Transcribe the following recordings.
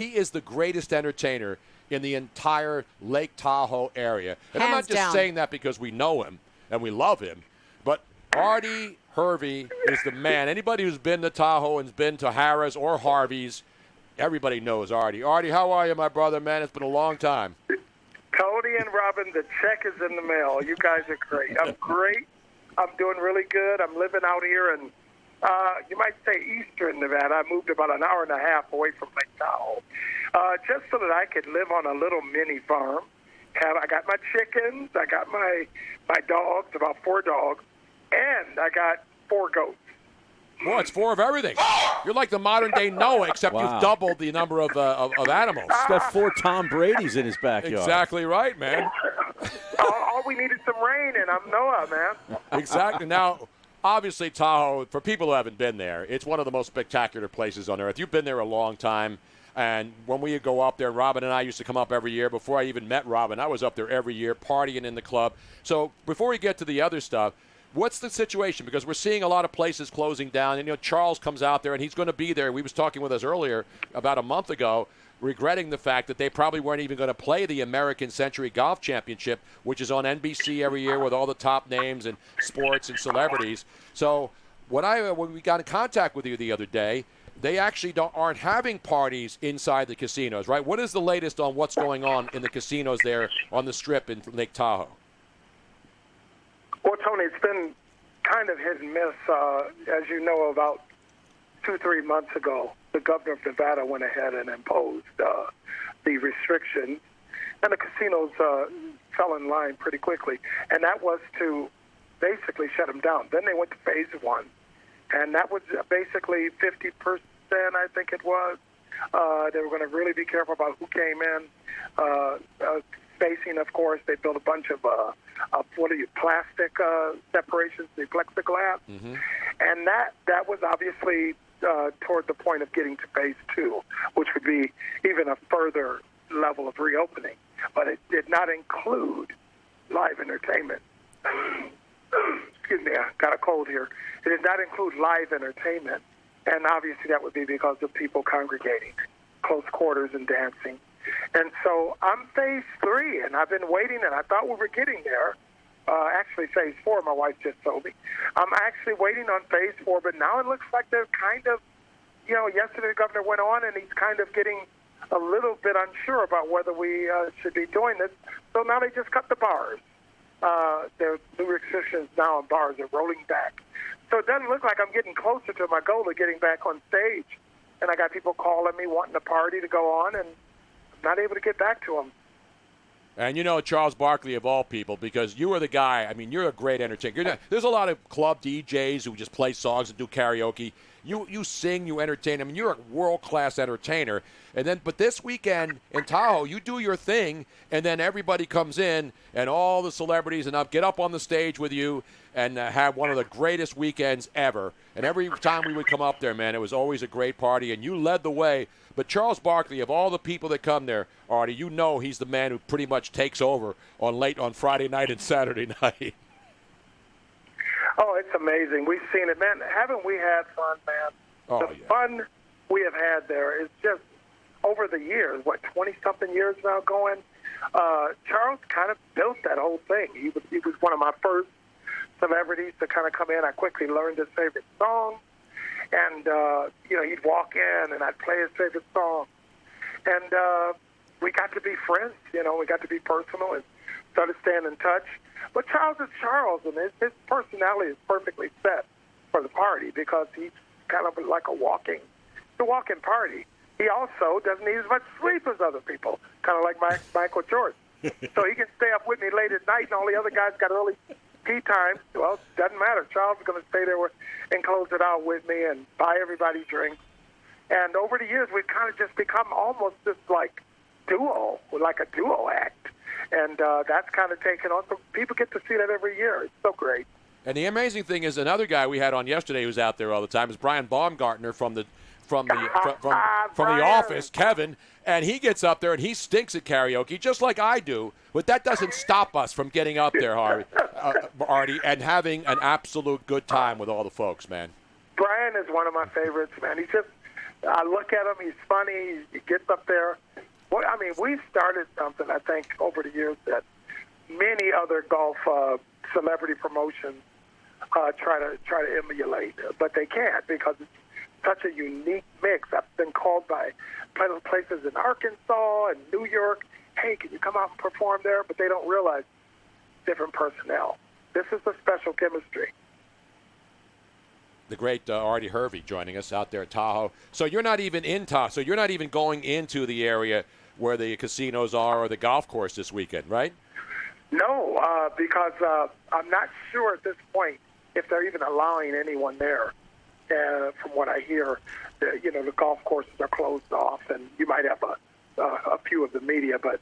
He is the greatest entertainer in the entire Lake Tahoe area. And I'm not just saying that because we know him and we love him, but Arty Hervey is the man. Anybody who's been to Tahoe and has been to Harrah's or Harvey's, everybody knows Arty. Arty, how are you, my brother, man? It's been a long time. Cody and Robin, the check is in the mail. You guys are great. I'm great. I'm doing really good. I'm living out here in, you might say, eastern Nevada. I moved about an hour and a half away from Lake Tahoe, just so that I could live on a little mini farm. I got my chickens. I got my dogs, about 4 dogs, and I got 4 goats. Boy, it's 4 of everything. You're like the modern-day Noah, except you've doubled the number of animals. He's got 4 Tom Brady's in his backyard. Exactly right, man. All we need is some rain, and I'm Noah, man. Exactly. Now, obviously, Tahoe, for people who haven't been there, it's one of the most spectacular places on earth. You've been there a long time, and when we go up there, Robin and I used to come up every year. Before I even met Robin, I was up there every year partying in the club. So before we get to the other stuff, what's the situation? Because we're seeing a lot of places closing down. And, Charles comes out there, and he's going to be there. He was talking with us earlier about a month ago, regretting the fact that they probably weren't even going to play the American Century Golf Championship, which is on NBC every year with all the top names and sports and celebrities. So when we got in contact with you the other day, they actually aren't having parties inside the casinos, right? What is the latest on what's going on in the casinos there on the Strip in Lake Tahoe? Well, Tony, it's been kind of hit and miss. As you know, about 2-3 months ago, the governor of Nevada went ahead and imposed the restrictions, and the casinos fell in line pretty quickly. And that was to basically shut them down. Then they went to phase 1, and that was basically 50%, I think it was. They were going to really be careful about who came in. Spacing, of course, they built a bunch of plastic separations, the plexiglass, and that was obviously toward the point of getting to phase 2, which would be even a further level of reopening. But it did not include live entertainment. Excuse me, I got a cold here. It did not include live entertainment, and obviously that would be because of people congregating, close quarters and dancing. And so I'm phase 3, and I've been waiting, and I thought we were getting there. Actually, phase 4, my wife just told me. I'm actually waiting on phase 4, but now it looks like they're kind of, yesterday the governor went on, and he's kind of getting a little bit unsure about whether we should be doing this. So now they just cut the bars. Their new restrictions now on bars are rolling back. So it doesn't look like I'm getting closer to my goal of getting back on stage. And I got people calling me wanting a party to go on, and not able to get back to them. And Charles Barkley, of all people, because you are the guy. I mean, you're a great entertainer. There's a lot of club DJs who just play songs and do karaoke. You sing, you entertain. I mean, you're a world-class entertainer. But this weekend in Tahoe, you do your thing, and then everybody comes in, and all the celebrities get up on the stage with you and have one of the greatest weekends ever. And every time we would come up there, man, it was always a great party, and you led the way. But Charles Barkley, of all the people that come there, Arty, he's the man who pretty much takes over on Friday night and Saturday night. Oh, it's amazing. We've seen it, man. Haven't we had fun, man? Fun we have had there is just over the years, 20-something years now going. Charles kind of built that whole thing. He was one of my first celebrities to kind of come in. I quickly learned his favorite song. And, he'd walk in, and I'd play his favorite song. And we got to be friends, we got to be personal and started staying in touch. But Charles is Charles, and his personality is perfectly set for the party because he's kind of like a walking party. He also doesn't need as much sleep as other people, kind of like Michael Jordan. So he can stay up with me late at night, and all the other guys got early tea time. Well, it doesn't matter. Charles is going to stay there and close it out with me and buy everybody drinks. And over the years, we've kind of just become almost just like a duo act. And that's kind of taken on. So people get to see that every year. It's so great. And the amazing thing is another guy we had on yesterday who's out there all the time is Brian Baumgartner from the Office, Kevin, and he gets up there and he stinks at karaoke just like I do, but that doesn't stop us from getting up there, Arty, and having an absolute good time with all the folks, man. Brian is one of my favorites, man. He's just I look at him. He's funny. He gets up there. Well, I mean, we started something, I think, over the years that many other golf celebrity promotions try to emulate, but they can't because it's such a unique mix. I've been called by places in Arkansas and New York, hey, can you come out and perform there? But they don't realize different personnel. This is a special chemistry. The great Arty Hervey joining us out there at Tahoe. So you're not even in Tahoe. So you're not even going into the area where the casinos are or the golf course this weekend, right? No, because I'm not sure at this point if they're even allowing anyone there. From what I hear, the golf courses are closed off, and you might have a few of the media, but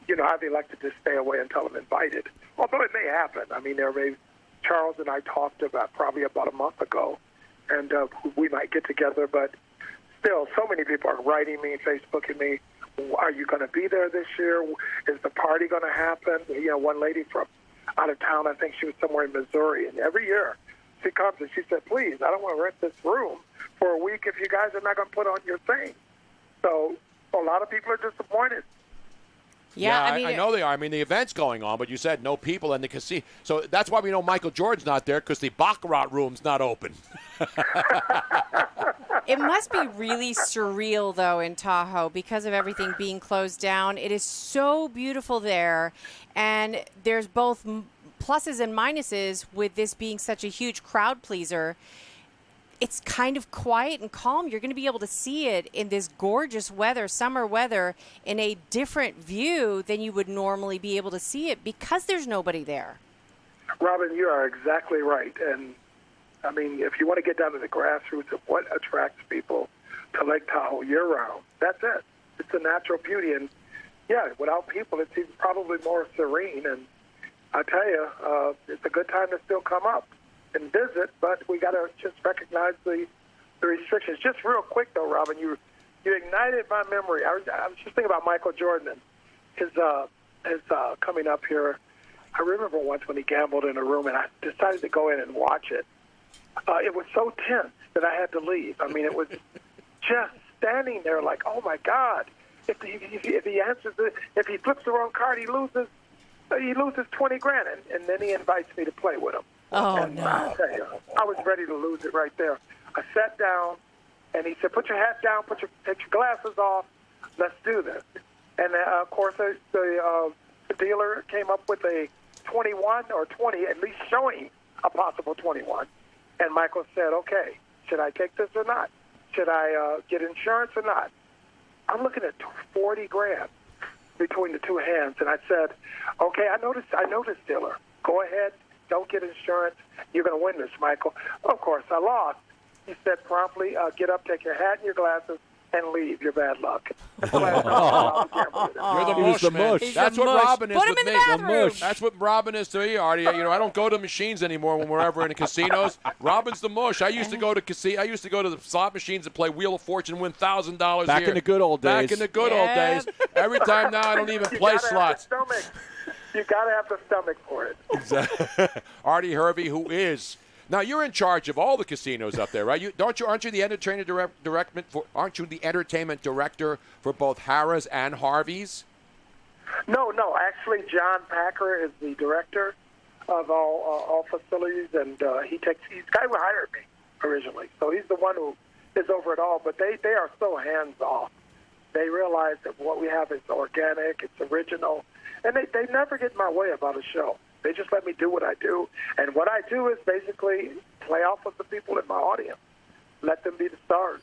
I've elected to stay away until I'm invited. Although it may happen. I mean, Charles and I talked probably about a month ago, and we might get together. But still, so many people are writing me, Facebooking me. Are you going to be there this year? Is the party going to happen? One lady from out of town, I think she was somewhere in Missouri, and every year she comes and she said, please, I don't want to rent this room for a week if you guys are not going to put on your thing. So a lot of people are disappointed. Yeah, I know they are. I mean, the event's going on, but you said no people in the casino. So that's why we know Michael Jordan's not there, because the Baccarat room's not open. It must be really surreal, though, in Tahoe because of everything being closed down. It is so beautiful there, and there's both pluses and minuses with this being such a huge crowd pleaser. It's kind of quiet and calm. You're going to be able to see it in this gorgeous weather, summer weather, in a different view than you would normally be able to see it because there's nobody there. Robin, you are exactly right. And, I mean, if you want to get down to the grassroots of what attracts people to Lake Tahoe year-round, that's it. It's a natural beauty. And, yeah, without people, it's even probably more serene. And I tell you, it's a good time to still come up and visit, but we got to just recognize the restrictions. Just real quick, though, Robin, you ignited my memory. I was just thinking about Michael Jordan and his coming up here. I remember once when he gambled in a room, and I decided to go in and watch it. It was so tense that I had to leave. I mean, it was just standing there like, oh, my God. If he answers it, if he flips the wrong card, he loses $20,000, and then he invites me to play with him. Oh, and no. I was ready to lose it right there. I sat down, and he said, put your hat down, take your glasses off, let's do this. And, of course, the dealer came up with a 21 or 20, at least showing a possible 21. And Michael said, okay, should I take this or not? Should I get insurance or not? I'm looking at $40,000 between the two hands. And I said, okay, I know this dealer. Go ahead. Don't get insurance. You're going to win this, Michael. Of course, I lost. He said promptly, get up, take your hat and your glasses, and leave. You're bad luck. You're the mush, man. That's what Robin is Put him with in me. the bathroom. That's what Robin is to me, Artie. I don't go to machines anymore when we're ever in the casinos. Robin's the mush. I used to go to the slot machines and play Wheel of Fortune, win $1,000 Back in the good old days. Back in the good old days. Every time now, I don't even play slots. You got to have the stomach for it. Exactly. Arty Hervey, who is now you're in charge of all the casinos up there, right? Aren't you the entertainment director for both Harrah's and Harvey's? No. Actually, John Packer is the director of all facilities, and he's the guy who hired me originally. So he's the one who is over it all. But they are so hands off. They realize that what we have is organic, it's original. And they never get in my way about a show. They just let me do what I do. And what I do is basically play off of the people in my audience. Let them be the stars.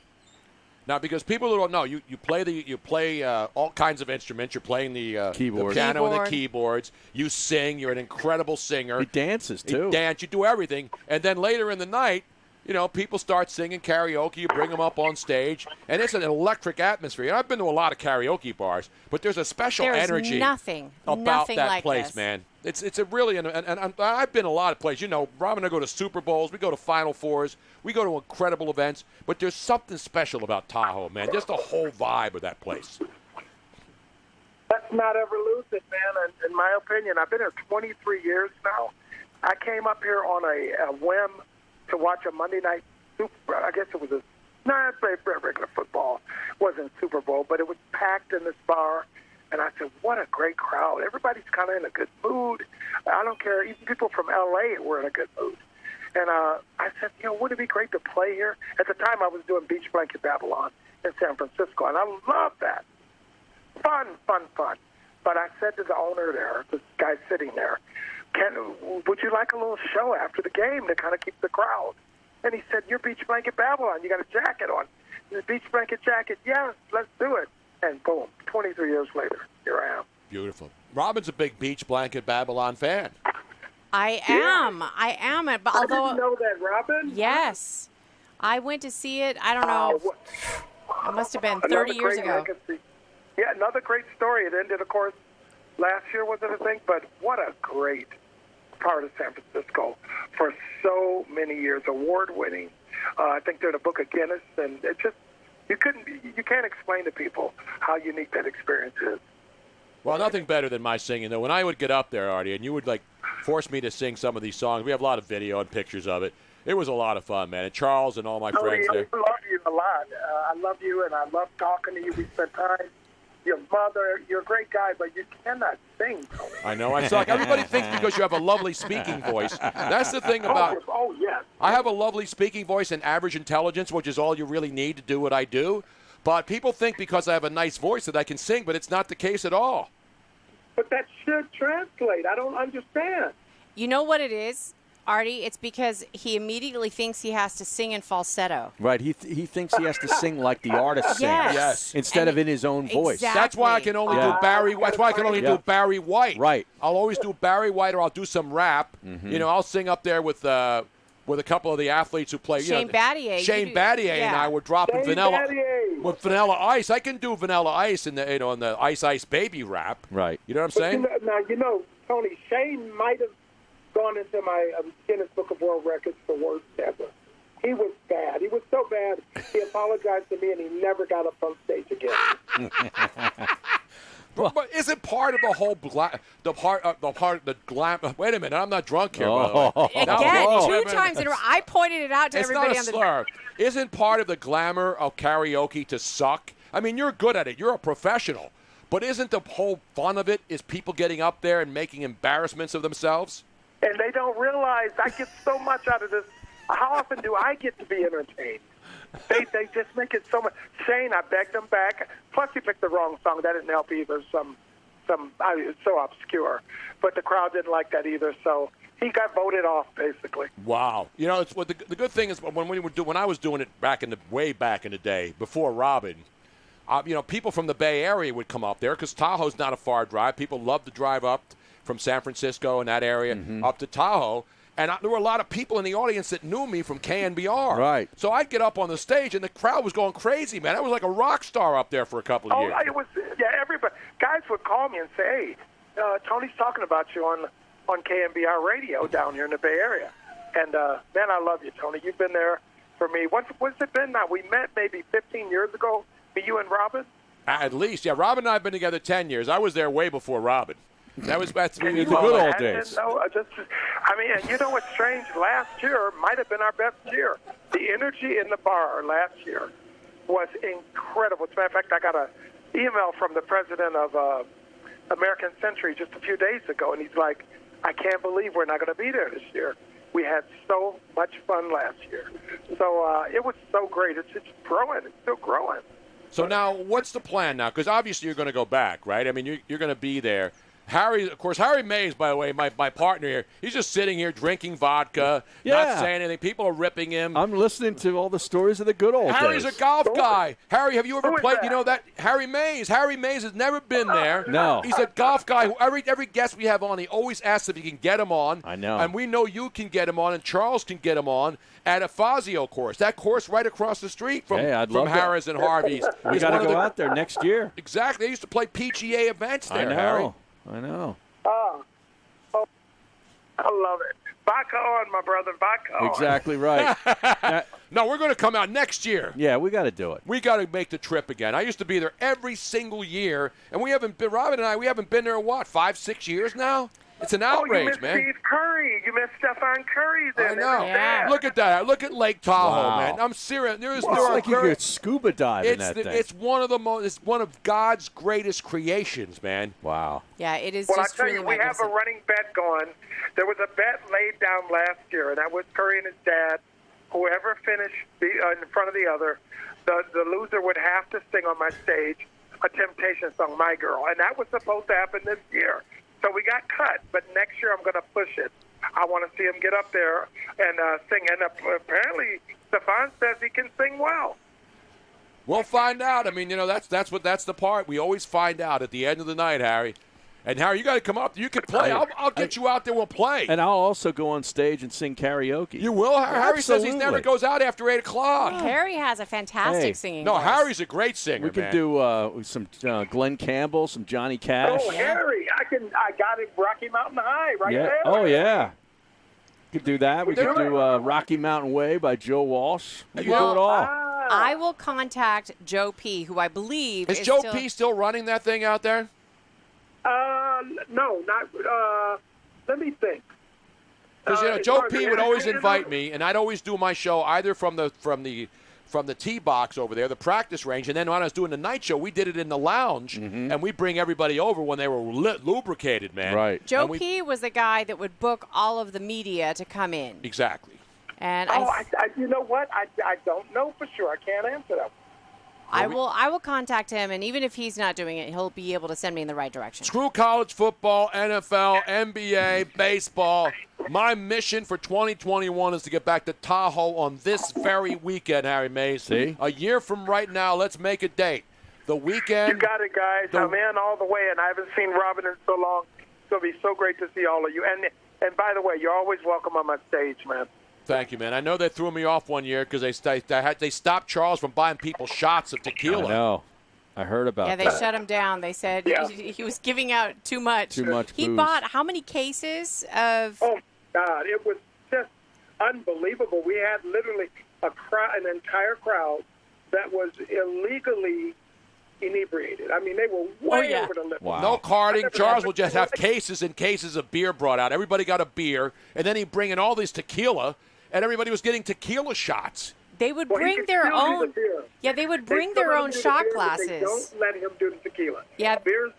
Now, because people who don't know, you play all kinds of instruments. You're playing the piano and the keyboards. You sing. You're an incredible singer. He dances, too. You dance. You do everything. And then later in the night, people start singing karaoke. You bring them up on stage, and it's an electric atmosphere. And I've been to a lot of karaoke bars, but there's a special energy about that like place, this. man. It's a really, and I've been a lot of places. Rob and I go to Super Bowls. We go to Final Fours. We go to incredible events. But there's something special about Tahoe, man. Just the whole vibe of that place. Let's not ever lose it, man. In my opinion, I've been here 23 years now. I came up here on a whim to watch a Monday night I guess it was a not regular football. It wasn't Super Bowl, but it was packed in this bar. And I said, what a great crowd. Everybody's kind of in a good mood. I don't care. Even people from L.A. were in a good mood. And I said, wouldn't it be great to play here? At the time, I was doing Beach Blanket Babylon in San Francisco, and I loved that. Fun. But I said to the owner there, this guy sitting there, would you like a little show after the game to kind of keep the crowd? And he said, you're Beach Blanket Babylon. You got a jacket on. The Beach Blanket jacket. Yes, let's do it. And boom, 23 years later, here I am. Beautiful. Robin's a big Beach Blanket Babylon fan. I am. But although I didn't know that, Robin. Yes, I went to see it. I don't know. It must have been 30 years ago. Legacy. Yeah, another great story. It ended, of course, last year wasn't a thing, but what a great part of San Francisco for so many years, award-winning. I think they're in the Book of Guinness, and it just you can't explain to people how unique that experience is. Well, nothing better than my singing, though. When I would get up there, Artie, and you would, force me to sing some of these songs, we have a lot of video and pictures of it. It was a lot of fun, man. And Charles and all my friends there. I love you a lot. I love you, and I love talking to you. We spent time. Your mother, you're a great guy, but you cannot sing, Tony. I know, I suck. Everybody thinks because you have a lovely speaking voice. That's the thing about... Oh, yes. I have a lovely speaking voice and average intelligence, which is all you really need to do what I do. But people think because I have a nice voice that I can sing, but it's not the case at all. But that should translate. I don't understand. You know what it is, Artie? It's because he immediately thinks he has to sing in falsetto. Right. He thinks he has to sing like the artist sings. Yes. Instead of in his own voice. Exactly. That's why I can only do Barry. That's why I can only do Barry White. Right. I'll always do Barry White, or I'll do some rap. Mm-hmm. I'll sing up there with a couple of the athletes who play. Shane Battier. Shane Battier and I were dropping vanilla ice. I can do vanilla ice in the in the Ice Baby rap. Right. You know what I'm saying? Now Tony, Shane might have gone into my Guinness Book of World Records for worst ever. He was bad. He was so bad. He apologized to me, and he never got up on stage again. But isn't part of the whole the glam? Wait a minute, I'm not drunk here. By the way. Again, 2 times in a row. I pointed it out to everybody It's not a slur. Isn't part of the glamour of karaoke to suck? I mean, you're good at it. You're a professional. But isn't the whole fun of it is people getting up there and making embarrassments of themselves? And they don't realize I get so much out of this. How often do I get to be entertained? They just make it so much. Shane, I begged him back. Plus, he picked the wrong song. That didn't help either. It's so obscure. But the crowd didn't like that either. So he got voted off, basically. Wow. It's what the good thing is when I was doing it way back in the day before Robin. People from the Bay Area would come up there because Tahoe's not a far drive. People love to drive up from San Francisco and that area up to Tahoe. And there were a lot of people in the audience that knew me from KNBR. Right. So I'd get up on the stage, and the crowd was going crazy, man. I was like a rock star up there for a couple of years. Oh, it was, everybody. Guys would call me and say, hey, Tony's talking about you on KNBR radio down here in the Bay Area. And, man, I love you, Tony. You've been there for me. What's it been now? We met maybe 15 years ago, you and Robin? At least, yeah. Robin and I have been together 10 years. I was there way before Robin. That's the good old days. You know what's strange? Last year might have been our best year. The energy in the bar last year was incredible. As a matter of fact, I got an email from the president of American Century just a few days ago, and he's like, I can't believe we're not going to be there this year. We had so much fun last year. So it was so great. It's growing. It's still growing. So now, what's the plan now? Because obviously you're going to go back, right? I mean, you're going to be there. Harry Mays, by the way, my partner here, he's just sitting here drinking vodka, not saying anything. People are ripping him. I'm listening to all the stories of the good old Harry's days. a golf guy. Harry, have you ever played? You know that Harry Mays. Harry Mays has never been there. No. He's a golf guy. Every guest we have on, he always asks if he can get him on. I know. And we know you can get him on, and Charles can get him on at a Fazio course. That course right across the street from Harris and Harvey's. We got to go out there next year. Exactly. They used to play PGA events there, Harry. I know. Oh, I love it. Vodka on, my brother. Vodka on. Exactly right. No, we're going to come out next year. Yeah, we got to do it. We got to make the trip again. I used to be there every single year, and Robin and I, we haven't been there in 5-6 years now? It's an Oh, you outrage, missed man. Steve Curry. You missed Stephon Curry. I Then. know. Yeah. Look at that. Look at Lake Tahoe, Wow. man. I'm serious. It's like you could scuba dive in that thing. It's one of the most. It's one of God's greatest creations, man. Wow. Yeah, it is Well, I just tell truly you, we have a magnificent. running bet going. There was a bet laid down last year, and that was Curry and his dad. Whoever finished in front of the other, the loser would have to sing on my stage a Temptation song, My Girl. And that was supposed to happen this year. So we got cut, but next year I'm going to push it. I want to see him get up there and sing. And apparently, Stephon says he can sing well. We'll find out. I mean, that's the part. We always find out at the end of the night, Harry. And Harry, you got to come up. You can play. I'll get you out there. We'll play. And I'll also go on stage and sing karaoke. You will? Harry says he Absolutely. never goes out after 8 o'clock. Harry has a fantastic Hey. singing No, voice. Harry's a great singer, We could man. do some Glenn Campbell, some Johnny Cash. Oh, Harry, I got it. Rocky Mountain High right Yeah. there. Oh, yeah. Could do that. We could do Rocky Mountain Way by Joe Walsh. We could do it all. I will contact Joe P., who I believe Is is Joe still, P. still running that thing out there? No, not. Let me think. Because Joe P. would always invite me, and I'd always do my show either from the tee box over there, the practice range, and then when I was doing the night show, we did it in the lounge, and we bring everybody over when they were lubricated, man. Right. Joe P. was the guy that would book all of the media to come in. Exactly. And You know what? I don't know for sure. I can't answer that. I will contact him, and even if he's not doing it, he'll be able to send me in the right direction. Screw college football, NFL, NBA, baseball. My mission for 2021 is to get back to Tahoe on this very weekend, Harry Mays. See? A year from right now, let's make a date. The weekend. You got it, guys. I'm in all the way, and I haven't seen Robin in so long. It's going to be so great to see all of you. And by the way, you're always welcome on my stage, man. Thank you, man. I know they threw me off one year because they stopped Charles from buying people shots of tequila. I know. I heard about Yeah, that. they shut him down. They said he was giving out too much. Too much He booze. bought how many cases of... Oh, God. It was just unbelievable. We had literally an entire crowd that was illegally inebriated. I mean, they were way over the limit. Wow. No carding. Charles will just have cases and cases of beer brought out. Everybody got a beer, and then he'd bring in all this tequila, and everybody was getting tequila shots. They would Well, he bring can their still do own... the beer. Yeah, they would They bring still their let him own do the shot beer, but glasses. They don't let him do the tequila. Yeah. Beer's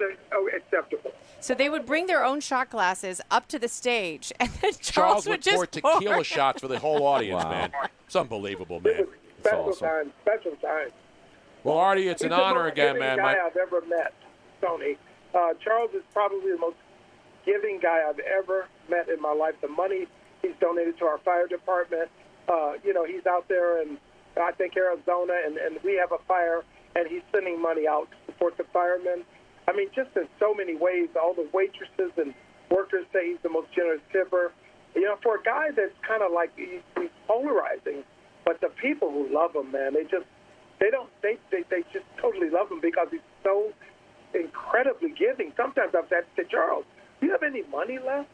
acceptable. So they would bring their own shot glasses up to the stage, and then Charles would would just pour tequila shots for the whole audience, Wow. man. It's unbelievable, man. Special awesome. time. Special time. Well, Arty, it's an He's the honor most again, giving man. guy I've ever met, Tony. Charles is probably the most giving guy I've ever met in my life. The money he's donated to our fire department, he's out there in, I think, Arizona, and we have a fire, and he's sending money out to support the firemen. I mean, just in so many ways, all the waitresses and workers say he's the most generous tipper. For a guy that's kind of like, he's polarizing, but the people who love him, man, they just totally love him because he's so incredibly giving. Sometimes I've said to Charles, do you have any money left?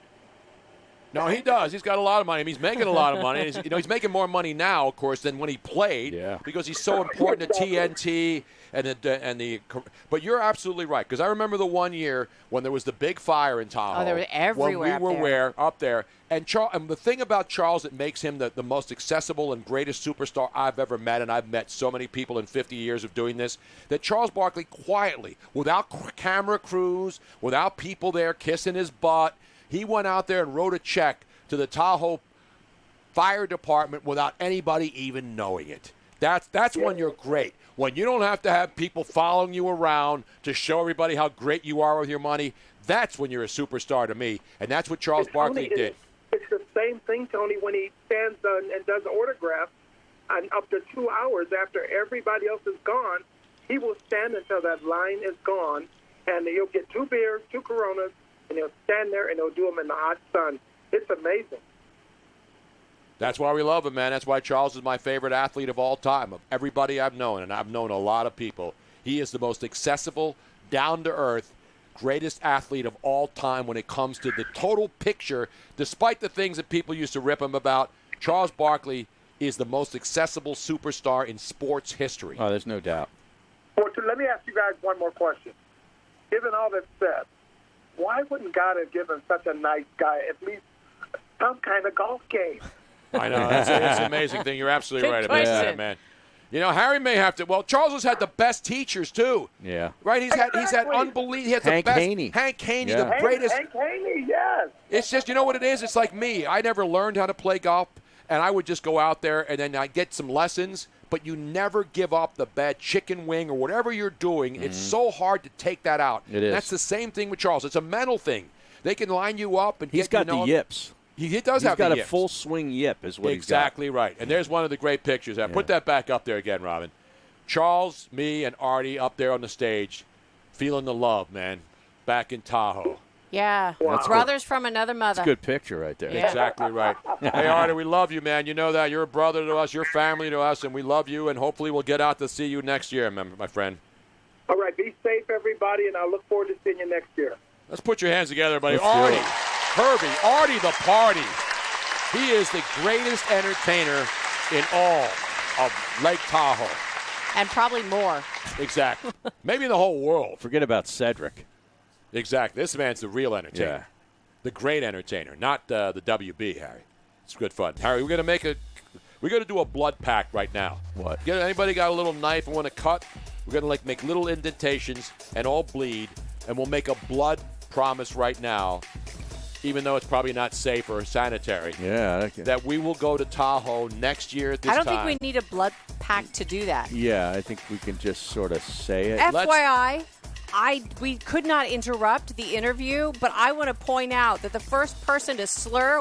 No, he does. He's got a lot of money. He's making a lot of money. He's making more money now, of course, than when he played. Yeah. Because he's so important to TNT and the. But you're absolutely right. Because I remember the one year when there was the big fire in Tahoe. Oh, they were everywhere When we were up there. And the thing about Charles that makes him the most accessible and greatest superstar I've ever met, and I've met so many people in 50 years of doing this, that Charles Barkley quietly, without camera crews, without people there kissing his butt, he went out there and wrote a check to the Tahoe Fire Department without anybody even knowing it. That's when you're great. When you don't have to have people following you around to show everybody how great you are with your money, that's when you're a superstar to me. And that's what Charles Barkley did. It's the same thing, Tony, when he stands and does autographs, and up to 2 hours after everybody else is gone, he will stand until that line is gone, and he'll get 2 beers, 2 Coronas, and he'll stand there and he'll do them in the hot sun. It's amazing. That's why we love him, man. That's why Charles is my favorite athlete of all time, of everybody I've known, and I've known a lot of people. He is the most accessible, down-to-earth, greatest athlete of all time when it comes to the total picture. Despite the things that people used to rip him about, Charles Barkley is the most accessible superstar in sports history. Oh, there's no doubt. Well, let me ask you guys one more question. Given all that's said, why wouldn't God have given such a nice guy at least some kind of golf game? I know. It's an amazing thing. You're absolutely Good right about question. that, man. You know, Harry may have to. Well, Charles has had the best teachers too. Yeah. Right? He's had unbelievable. He had Hank the best. Haney. Hank Haney, Yeah. the greatest. Hank Haney, yes. It's just, you know what it is? It's like me. I never learned how to play golf, and I would just go out there and then I get some lessons. But you never give up the bad chicken wing or whatever you're doing. It's so hard to take that out. It is. That's the same thing with Charles. It's a mental thing. They can line you up and He's get got you know, the yips. He does have He's got the a yips. full swing yip is what Exactly right. And there's one of the great pictures. Put that back up there again, Robin. Charles, me, and Arty up there on the stage, feeling the love, man, back in Tahoe. Yeah. Brothers from another mother. It's a good picture right there. Yeah. Exactly right. Hey, Arty, we love you, man. You know that. You're a brother to us. You're family to us, and we love you, and hopefully we'll get out to see you next year, my friend. All right, be safe, everybody, and I look forward to seeing you next year. Let's put your hands together, everybody. Let's do Arty, it. Herbie, Arty the Party. He is the greatest entertainer in all of Lake Tahoe. And probably more. Exactly. Maybe in the whole world. Forget about Cedric. Exactly. This man's the real entertainer. Yeah. The great entertainer, not the WB, Harry. It's good fun. Harry, we're gonna do a blood pact right now. What? Anybody got a little knife and want to cut? We're gonna make little indentations and all bleed, and we'll make a blood promise right now, even though it's probably not safe or sanitary. Yeah. That we will go to Tahoe next year at this I time. don't think we need a blood pact to do that. Yeah, I think we can just sort of say it. FYI, we could not interrupt the interview, but I want to point out that the first person to slur